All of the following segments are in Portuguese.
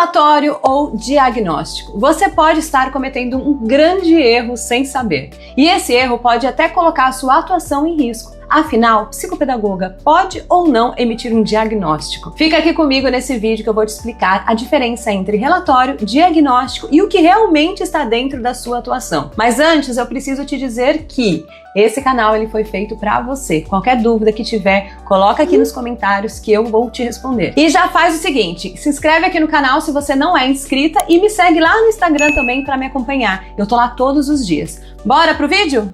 Relatório ou diagnóstico. Você pode estar cometendo um grande erro sem saber. E esse erro pode até colocar a sua atuação em risco. Afinal, psicopedagoga pode ou não emitir um diagnóstico? Fica aqui comigo nesse vídeo que eu vou te explicar a diferença entre relatório, diagnóstico e o que realmente está dentro da sua atuação. Mas antes, eu preciso te dizer que esse canal ele foi feito para você. Qualquer dúvida que tiver, coloca aqui nos comentários que eu vou te responder. E já faz o seguinte, se inscreve aqui no canal se você não é inscrita e me segue lá no Instagram também para me acompanhar. Eu tô lá todos os dias. Bora pro vídeo?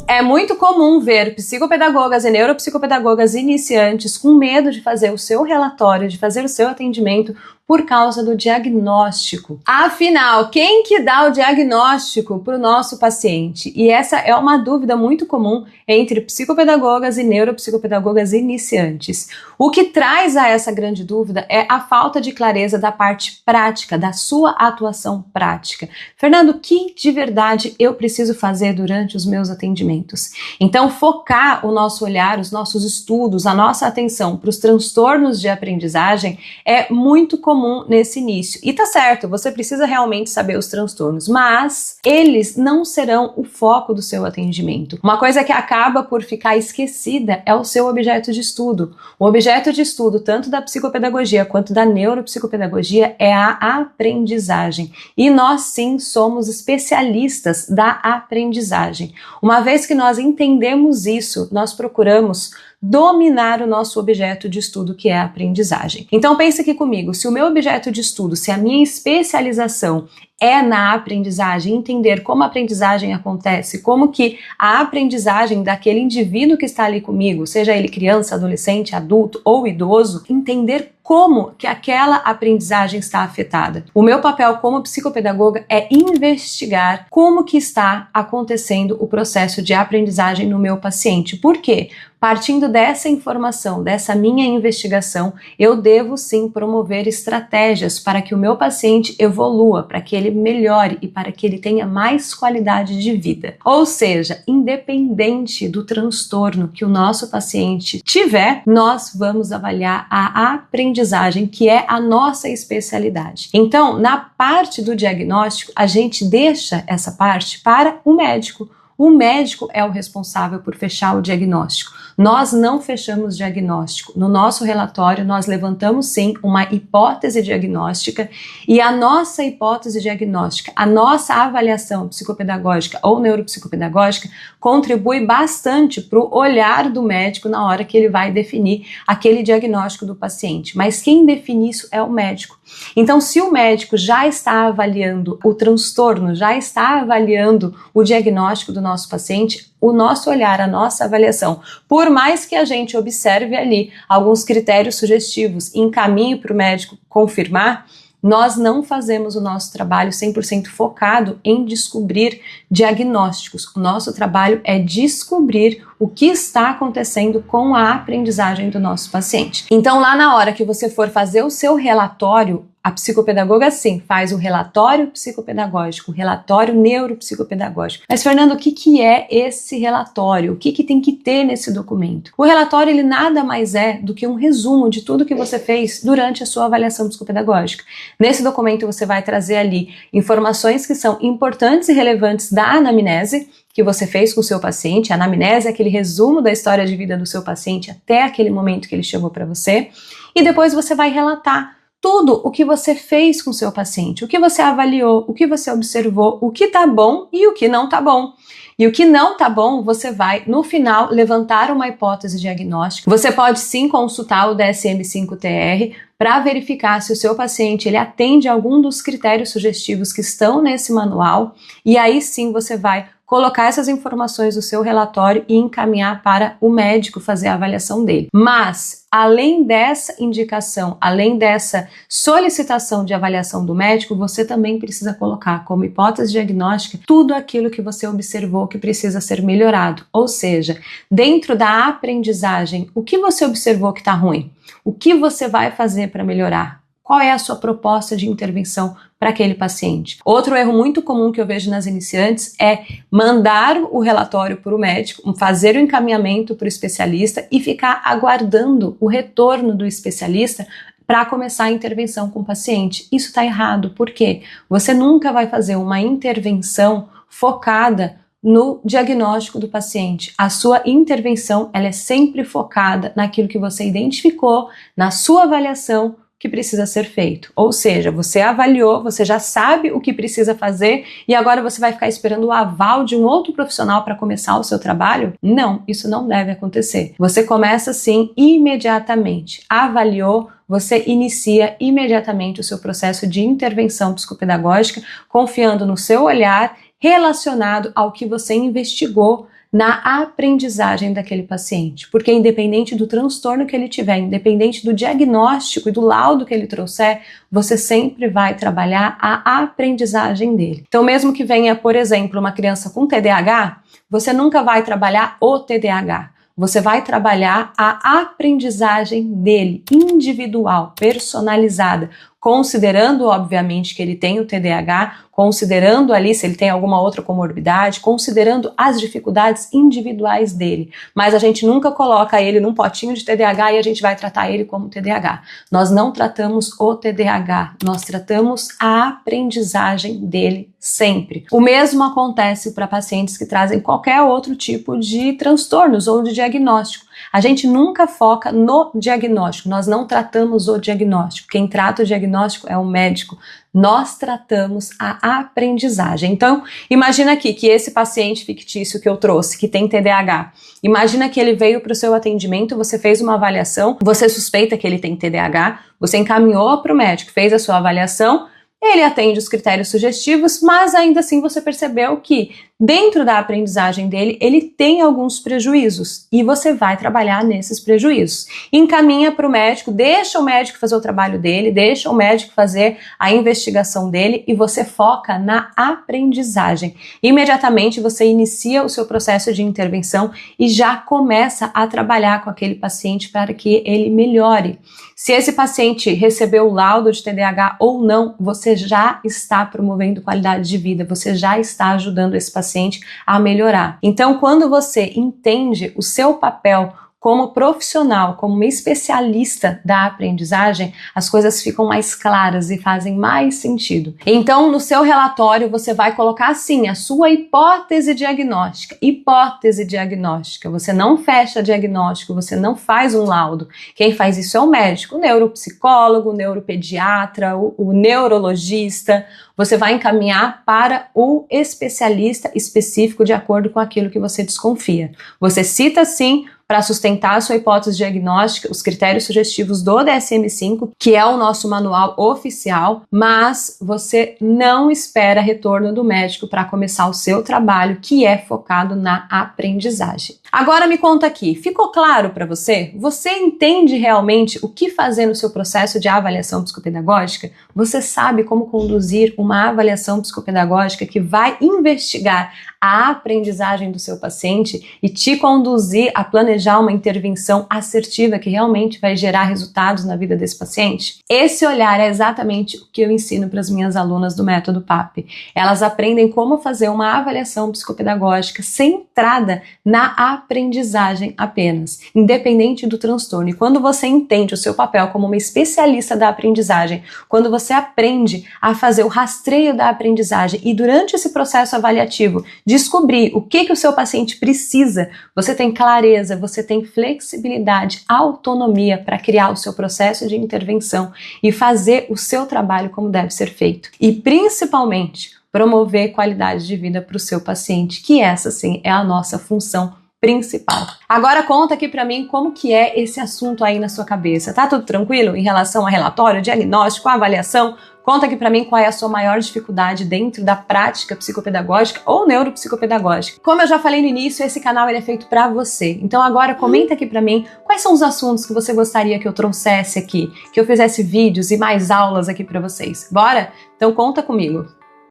É muito comum ver psicopedagogas e neuropsicopedagogas iniciantes com medo de fazer o seu relatório, de fazer o seu atendimento por causa do diagnóstico. Afinal, quem que dá o diagnóstico para o nosso paciente? E essa é uma dúvida muito comum entre psicopedagogas e neuropsicopedagogas iniciantes. O que traz a essa grande dúvida é a falta de clareza da parte prática, da sua atuação prática. Fernando, o que de verdade eu preciso fazer durante os meus atendimentos? Então, focar o nosso olhar, os nossos estudos, a nossa atenção para os transtornos de aprendizagem é muito comum nesse início. E tá certo, você precisa realmente saber os transtornos, mas eles não serão o foco do seu atendimento. Uma coisa que acaba por ficar esquecida é o seu objeto de estudo. O objeto de estudo, tanto da psicopedagogia quanto da neuropsicopedagogia, é a aprendizagem. E nós sim somos especialistas da aprendizagem. Uma vez que nós entendemos isso, nós procuramos dominar o nosso objeto de estudo, que é a aprendizagem. Então pense aqui comigo, se o meu objeto de estudo, se a minha especialização é na aprendizagem, entender como a aprendizagem acontece, como que a aprendizagem daquele indivíduo que está ali comigo, seja ele criança, adolescente, adulto ou idoso, entender como que aquela aprendizagem está afetada. O meu papel como psicopedagoga é investigar como que está acontecendo o processo de aprendizagem no meu paciente. Por quê? Partindo dessa informação, dessa minha investigação, eu devo sim promover estratégias para que o meu paciente evolua, para que ele melhore e para que ele tenha mais qualidade de vida. Ou seja, independente do transtorno que o nosso paciente tiver, nós vamos avaliar a aprendizagem, que é a nossa especialidade. Então, na parte do diagnóstico, a gente deixa essa parte para o médico. O médico é o responsável por fechar o diagnóstico. Nós não fechamos diagnóstico. No nosso relatório, nós levantamos sim uma hipótese diagnóstica e a nossa hipótese diagnóstica, a nossa avaliação psicopedagógica ou neuropsicopedagógica contribui bastante para o olhar do médico na hora que ele vai definir aquele diagnóstico do paciente. Mas quem define isso é o médico. Então, se o médico já está avaliando o transtorno, já está avaliando o diagnóstico do nosso paciente, o nosso olhar, a nossa avaliação, por mais que a gente observe ali alguns critérios sugestivos e encaminhe para o médico confirmar, nós não fazemos o nosso trabalho 100% focado em descobrir diagnósticos. O nosso trabalho é descobrir o que está acontecendo com a aprendizagem do nosso paciente. Então, lá na hora que você for fazer o seu relatório, a psicopedagoga sim faz o relatório psicopedagógico, o relatório neuropsicopedagógico. Mas Fernando, o que é esse relatório? O que tem que ter nesse documento? O relatório ele nada mais é do que um resumo de tudo que você fez durante a sua avaliação psicopedagógica. Nesse documento você vai trazer ali informações que são importantes e relevantes da anamnese que você fez com o seu paciente. A anamnese é aquele resumo da história de vida do seu paciente até aquele momento que ele chegou para você. E depois você vai relatar tudo o que você fez com o seu paciente, o que você avaliou, o que você observou, o que tá bom e o que não tá bom. E o que não tá bom, você vai, no final, levantar uma hipótese diagnóstica. Você pode sim consultar o DSM-5-TR para verificar se o seu paciente ele atende a algum dos critérios sugestivos que estão nesse manual, e aí sim você vai colocar essas informações no seu relatório e encaminhar para o médico fazer a avaliação dele. Mas, além dessa indicação, além dessa solicitação de avaliação do médico, você também precisa colocar como hipótese diagnóstica tudo aquilo que você observou que precisa ser melhorado. Ou seja, dentro da aprendizagem, o que você observou que está ruim? O que você vai fazer para melhorar? Qual é a sua proposta de intervenção para aquele paciente? Outro erro muito comum que eu vejo nas iniciantes é mandar o relatório para o médico, fazer o encaminhamento para o especialista e ficar aguardando o retorno do especialista para começar a intervenção com o paciente. Isso está errado, porque você nunca vai fazer uma intervenção focada no diagnóstico do paciente. A sua intervenção, ela é sempre focada naquilo que você identificou, na sua avaliação, que precisa ser feito. Ou seja, você avaliou, você já sabe o que precisa fazer e agora você vai ficar esperando o aval de um outro profissional para começar o seu trabalho? Não, isso não deve acontecer. Você começa sim imediatamente. Avaliou, você inicia imediatamente o seu processo de intervenção psicopedagógica, confiando no seu olhar relacionado ao que você investigou na aprendizagem daquele paciente, porque independente do transtorno que ele tiver, independente do diagnóstico e do laudo que ele trouxer, você sempre vai trabalhar a aprendizagem dele. Então, mesmo que venha, por exemplo, uma criança com TDAH, você nunca vai trabalhar o TDAH. Você vai trabalhar a aprendizagem dele, individual, personalizada, considerando, obviamente, que ele tem o TDAH, considerando ali se ele tem alguma outra comorbidade, considerando as dificuldades individuais dele. Mas a gente nunca coloca ele num potinho de TDAH e a gente vai tratar ele como TDAH. Nós não tratamos o TDAH, nós tratamos a aprendizagem dele sempre. O mesmo acontece para pacientes que trazem qualquer outro tipo de transtornos ou de diagnóstico. A gente nunca foca no diagnóstico, nós não tratamos o diagnóstico. Quem trata o diagnóstico é o médico. Nós tratamos a aprendizagem. Então, imagina aqui que esse paciente fictício que eu trouxe, que tem TDAH, imagina que ele veio para o seu atendimento, você fez uma avaliação, você suspeita que ele tem TDAH, você encaminhou para o médico, fez a sua avaliação, ele atende os critérios sugestivos, mas ainda assim você percebeu que dentro da aprendizagem dele, ele tem alguns prejuízos e você vai trabalhar nesses prejuízos. Encaminha para o médico, deixa o médico fazer o trabalho dele, deixa o médico fazer a investigação dele e você foca na aprendizagem. Imediatamente você inicia o seu processo de intervenção e já começa a trabalhar com aquele paciente para que ele melhore. Se esse paciente recebeu o laudo de TDAH ou não, você já está promovendo qualidade de vida, você já está ajudando esse paciente a melhorar. Então, quando você entende o seu papel como profissional, como uma especialista da aprendizagem, as coisas ficam mais claras e fazem mais sentido. Então, no seu relatório, você vai colocar assim, a sua hipótese diagnóstica. Hipótese diagnóstica. Você não fecha diagnóstico, você não faz um laudo. Quem faz isso é o médico, o neuropsicólogo, o neuropediatra, o neurologista. Você vai encaminhar para o especialista específico de acordo com aquilo que você desconfia. Você cita, sim, para sustentar a sua hipótese diagnóstica, os critérios sugestivos do DSM-5, que é o nosso manual oficial, mas você não espera retorno do médico para começar o seu trabalho, que é focado na aprendizagem. Agora me conta aqui, ficou claro para você? Você entende realmente o que fazer no seu processo de avaliação psicopedagógica? Você sabe como conduzir uma avaliação psicopedagógica que vai investigar a aprendizagem do seu paciente e te conduzir a planejar uma intervenção assertiva que realmente vai gerar resultados na vida desse paciente? Esse olhar é exatamente o que eu ensino para as minhas alunas do Método PAP. Elas aprendem como fazer uma avaliação psicopedagógica centrada na aprendizagem apenas, independente do transtorno. E quando você entende o seu papel como uma especialista da aprendizagem, quando você aprende a fazer o rastreio da aprendizagem e durante esse processo avaliativo descobrir o que o seu paciente precisa, você tem clareza, você tem flexibilidade, autonomia para criar o seu processo de intervenção e fazer o seu trabalho como deve ser feito. E principalmente, promover qualidade de vida para o seu paciente, que essa sim é a nossa função principal. Agora conta aqui pra mim como que é esse assunto aí na sua cabeça. Tá tudo tranquilo em relação a relatório, diagnóstico, avaliação? Conta aqui pra mim qual é a sua maior dificuldade dentro da prática psicopedagógica ou neuropsicopedagógica. Como eu já falei no início, esse canal ele é feito pra você. Então agora comenta aqui pra mim quais são os assuntos que você gostaria que eu trouxesse aqui, que eu fizesse vídeos e mais aulas aqui pra vocês. Bora? Então conta comigo.